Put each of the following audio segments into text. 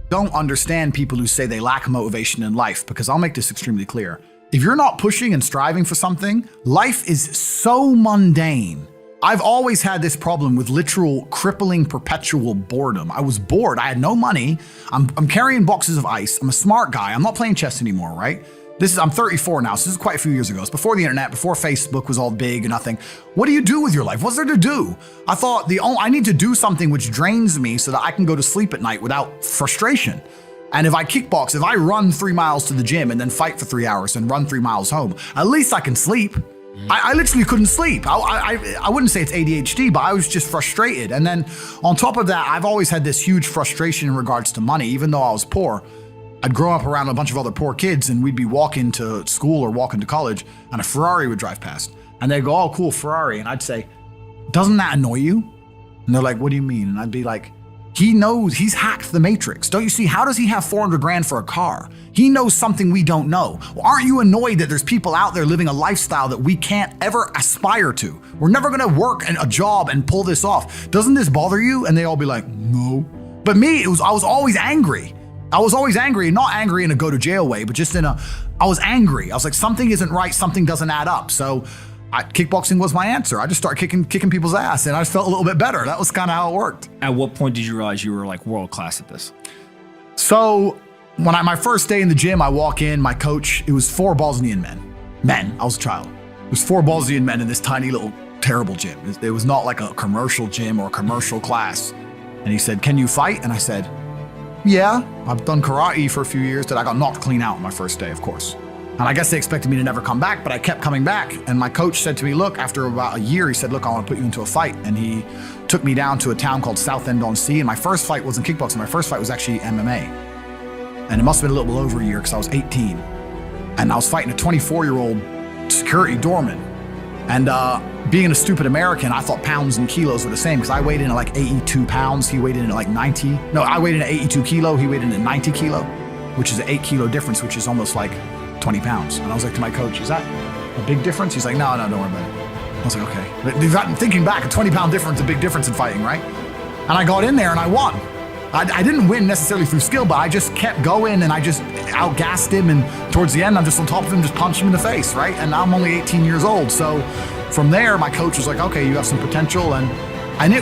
don't understand people who say they lack motivation in life, because I'll make this extremely clear. If you're not pushing and striving for something, life is so mundane. I've always had this problem with literal crippling perpetual boredom. I was bored. I had no money. I'm carrying boxes of ice. I'm a smart guy. I'm not playing chess anymore, right? I'm 34 now, so this is quite a few years ago. It's before the internet, before Facebook was all big and nothing. What do you do with your life? What's there to do? I thought I need to do something which drains me so that I can go to sleep at night without frustration. And if I kickbox, if I run 3 miles to the gym and then fight for 3 hours and run 3 miles home, at least I can sleep. I literally couldn't sleep. I wouldn't say it's ADHD, but I was just frustrated. And then on top of that, I've always had this huge frustration in regards to money, even though I was poor. I'd grow up around a bunch of other poor kids and we'd be walking to school or walking to college and a Ferrari would drive past. And they'd go, oh, cool, Ferrari. And I'd say, doesn't that annoy you? And they're like, what do you mean? And I'd be like, he knows, he's hacked the matrix. Don't you see? How does he have 400 grand for a car? He knows something we don't know. Well, aren't you annoyed that there's people out there living a lifestyle that we can't ever aspire to? We're never gonna work a job and pull this off. Doesn't this bother you? And they all be like, no. But me, I was always angry. I was always angry, not angry in a go to jail way, but just I was angry. I was like, something isn't right, something doesn't add up. So kickboxing was my answer. I just started kicking people's ass and I just felt a little bit better. That was kind of how it worked. At what point did you realize you were like world class at this? So when my first day in the gym, I walk in, my coach, it was 4 Bosnian men. I was a child. It was 4 Bosnian men in this tiny little terrible gym. It was not like a commercial gym or a commercial class. And he said, can you fight? And I said, yeah, I've done karate for a few years. That I got knocked clean out my first day, of course. And I guess they expected me to never come back, but I kept coming back. And my coach said to me, look, after about a year, he said, look, I want to put you into a fight. And he took me down to a town called Southend-on-Sea. And my first fight wasn't kickboxing. My first fight was actually MMA. And it must have been a little bit over a year because I was 18. And I was fighting a 24-year-old security doorman. And being a stupid American, I thought pounds and kilos were the same because I weighed in at like 82 pounds. He weighed in at like 90. No, I weighed in at 82 kilo. He weighed in at 90 kilo, which is an 8 kilo difference, which is almost like 20 pounds. And I was like to my coach, is that a big difference? He's like, no, don't worry about it. I was like, okay. But thinking back, a 20-pound difference, a big difference in fighting, right? And I got in there and I won. I didn't win necessarily through skill, but I just kept going and I just outgassed him. And towards the end, I'm just on top of him, just punched him in the face, right? And now I'm only 18 years old. So from there, my coach was like, okay, you have some potential. And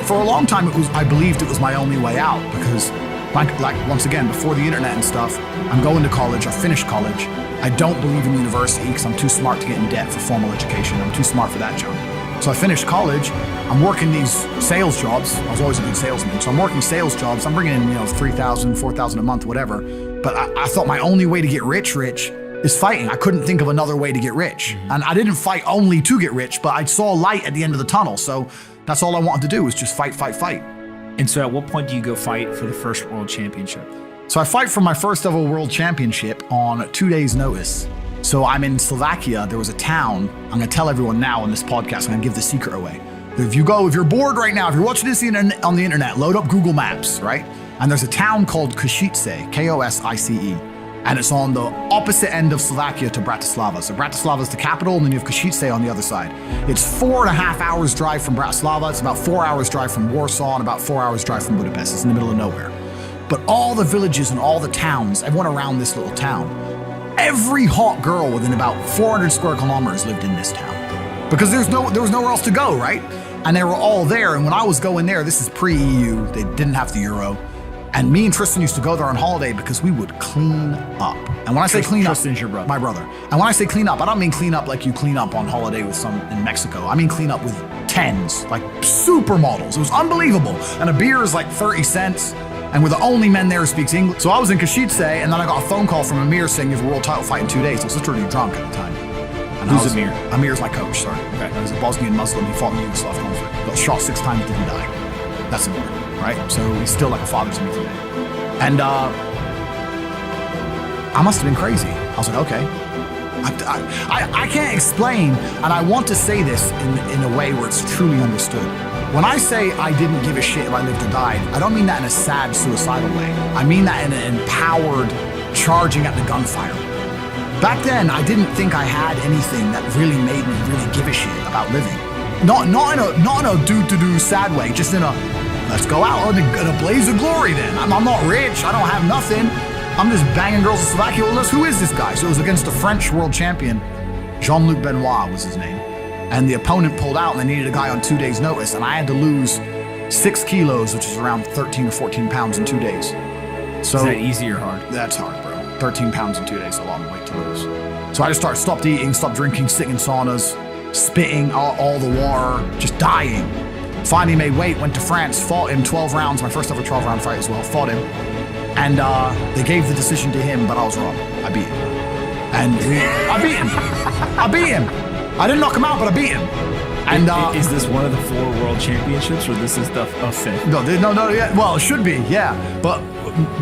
for a long time, I believed it was my only way out because like once again, before the internet and stuff, I'm going to college, I finished college. I don't believe in university because I'm too smart to get in debt for formal education. I'm too smart for that job. So I finished college. I'm working these sales jobs. I was always a good salesman. So I'm working sales jobs. I'm bringing in, $3,000, $4,000 a month, whatever. But I thought my only way to get rich is fighting. I couldn't think of another way to get rich. And I didn't fight only to get rich, but I saw light at the end of the tunnel. So that's all I wanted to do was just fight. And so at what point do you go fight for the first world championship? So I fight for my first ever world championship on 2 days' notice. So I'm in Slovakia. There was a town. I'm going to tell everyone now on this podcast. I'm going to give the secret away. If you're bored right now, if you're watching this on the internet, load up Google Maps, right? And there's a town called Košice, K-O-S-I-C-E. And it's on the opposite end of Slovakia to Bratislava. So Bratislava is the capital, and then you have Košice on the other side. It's 4.5 hours drive from Bratislava. It's about 4 hours drive from Warsaw and about 4 hours drive from Budapest. It's in the middle of nowhere. But all the villages and all the towns, everyone around this little town, every hot girl within about 400 square kilometers lived in this town. Because there was nowhere else to go, right? And they were all there. And when I was going there, this is pre-EU, they didn't have the euro. And me and Tristan used to go there on holiday because we would clean up. And when I say clean up, Tristan's your brother. My brother. And when I say clean up, I don't mean clean up like you clean up on holiday with some in Mexico. I mean clean up with 10s, like supermodels. It was unbelievable. And a beer is like 30 cents. And we're the only men there who speaks English. So I was in Košice, and then I got a phone call from Amir saying you have a world title fight in 2 days. I was literally drunk at the time. And who's Amir? Amir's my coach, sorry. Okay. He's a Bosnian Muslim. He fought in the Yugoslav conflict. Got shot 6 times, didn't die. That's Amir, right? So he's still like a father to me today. And I must have been crazy. I was like, okay. I can't explain, and I want to say this in a way where it's truly understood. When I say I didn't give a shit if I lived or died, I don't mean that in a sad, suicidal way. I mean that in an empowered, charging at the gunfire. Back then, I didn't think I had anything that really made me really give a shit about living. Not in a do-to-do sad way, just in a let's go out in a blaze of glory then. I'm not rich. I don't have nothing. I'm just banging girls in Slovakia. Well, who is this guy? So it was against a French world champion. Jean-Luc Benoit was his name. And the opponent pulled out and they needed a guy on 2 days' notice. And I had to lose 6 kilos, which is around 13 or 14 pounds in 2 days. So is that easy or hard? That's hard, bro. 13 pounds in 2 days is a long weight to lose. So I just stopped eating, stopped drinking, sitting in saunas, spitting all the water, just dying. Finally made weight, went to France, fought him 12 rounds, my first ever 12-round fight as well, fought him. And they gave the decision to him, but I was wrong. I beat him. And I beat him. I beat him. I didn't knock him out, but I beat him. And is this one of the 4 world championships, or this is the 5th? No, yeah. Well, it should be, yeah. But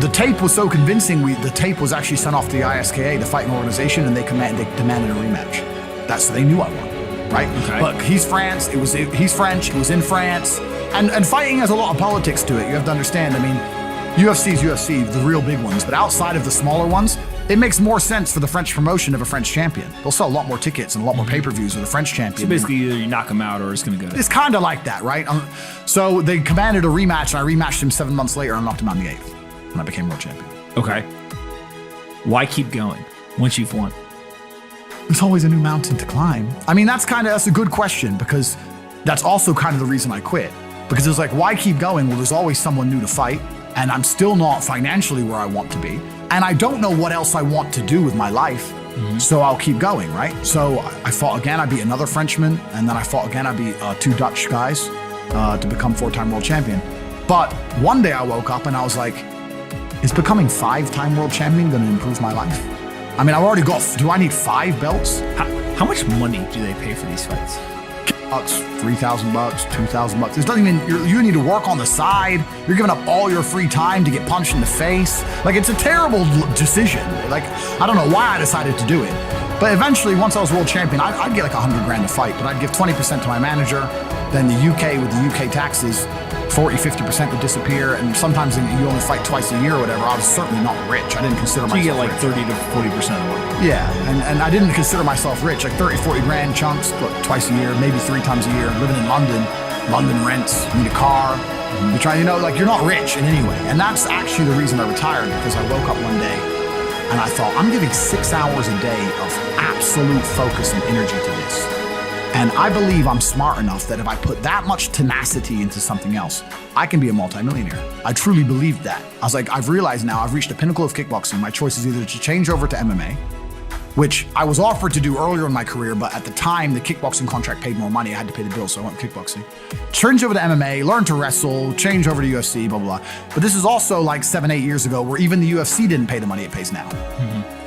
the tape was so convincing. The tape was actually sent off to the ISKA, the fighting organization, and they demanded a rematch. They knew I won, right? Okay. Look, he's France. He's French. It was in France, and fighting has a lot of politics to it. You have to understand. I mean, UFC is UFC, the real big ones, but outside of the smaller ones, it makes more sense for the French promotion of a French champion. They'll sell a lot more tickets and a lot more pay-per-views with a French champion. So basically, either you knock him out or it's going to go. It's kind of like that, right? So they commanded a rematch, and I rematched him 7 months later and knocked him out in the 8th, and I became world champion. Okay. Why keep going once you've won? There's always a new mountain to climb. I mean, that's a good question, because that's also kind of the reason I quit. Because it's like, why keep going? Well, there's always someone new to fight, and I'm still not financially where I want to be. And I don't know what else I want to do with my life. So I'll keep going, right? So I fought again. I beat another Frenchman. And then I fought again. I beat 2 Dutch guys to become 4-time world champion. But one day I woke up and I was like, is becoming 5-time world champion going to improve my life? I mean, I've already do I need 5 belts? How much money do they pay for these fights? $3,000, $2,000. It doesn't even, you need to work on the side. You're giving up all your free time to get punched in the face. Like, it's a terrible decision. Like, I don't know why I decided to do it. But eventually, once I was world champion, I'd get like $100 grand to fight, but I'd give 20% to my manager. Then the UK, with the UK taxes, 40, 50% would disappear. And sometimes you only fight twice a year or whatever. I was certainly not rich. I didn't consider myself rich. So you get like rich. 30 to 40% of it. Yeah, and I didn't consider myself rich. Like 30, 40 grand chunks, twice a year, maybe 3 times a year. Living in London, London rents, you need a car. You're trying, like, you're not rich in any way. And that's actually the reason I retired, because I woke up one day and I thought, I'm giving 6 hours a day of absolute focus and energy to this. And I believe I'm smart enough that if I put that much tenacity into something else, I can be a multimillionaire. I truly believed that. I was like, I've realized now I've reached the pinnacle of kickboxing. My choice is either to change over to MMA, which I was offered to do earlier in my career, but at the time, the kickboxing contract paid more money. I had to pay the bill, so I went kickboxing. Change over to MMA, learn to wrestle, change over to UFC, blah, blah, blah. But this is also like 7, 8 years ago, where even the UFC didn't pay the money it pays now.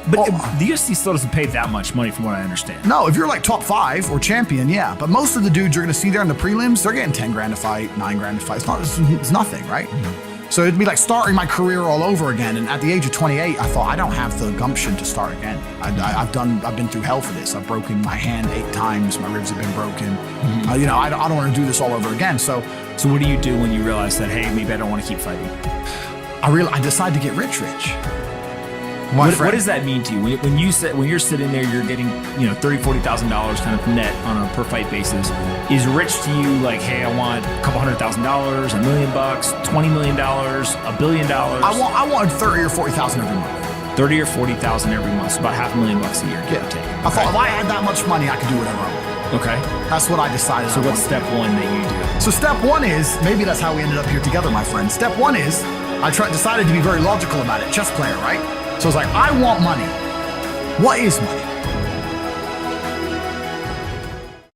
But the UFC still doesn't pay that much money, from what I understand. No, if you're like top 5 or champion, yeah. But most of the dudes you're going to see there in the prelims, they're getting 10 grand to fight, 9 grand to fight. It's nothing, right? So it'd be like starting my career all over again. And at the age of 28, I thought, I don't have the gumption to start again. I've been through hell for this. I've broken my hand 8 times. My ribs have been broken. I don't want to do this all over again. So what do you do when you realize that, hey, maybe I don't want to keep fighting? I decided to get rich. What does that mean to you? When you're sitting there, you're getting $30,000, $40,000 kind of net on a per fight basis. Is rich to you like, hey, I want a couple $100,000, $1 million, $20 million, $1 billion? I want 30 or 40,000 every month. 30 or 40,000 every month, so about $500,000 a year. Yeah. Take. I thought if I had that much money, I could do whatever I want. Okay. That's what I decided. So what's step 1 that you do? So step 1 is, maybe that's how we ended up here together, my friend. Step 1 is, decided to be very logical about it. Chess player, right? So I was like, I want money. What is money?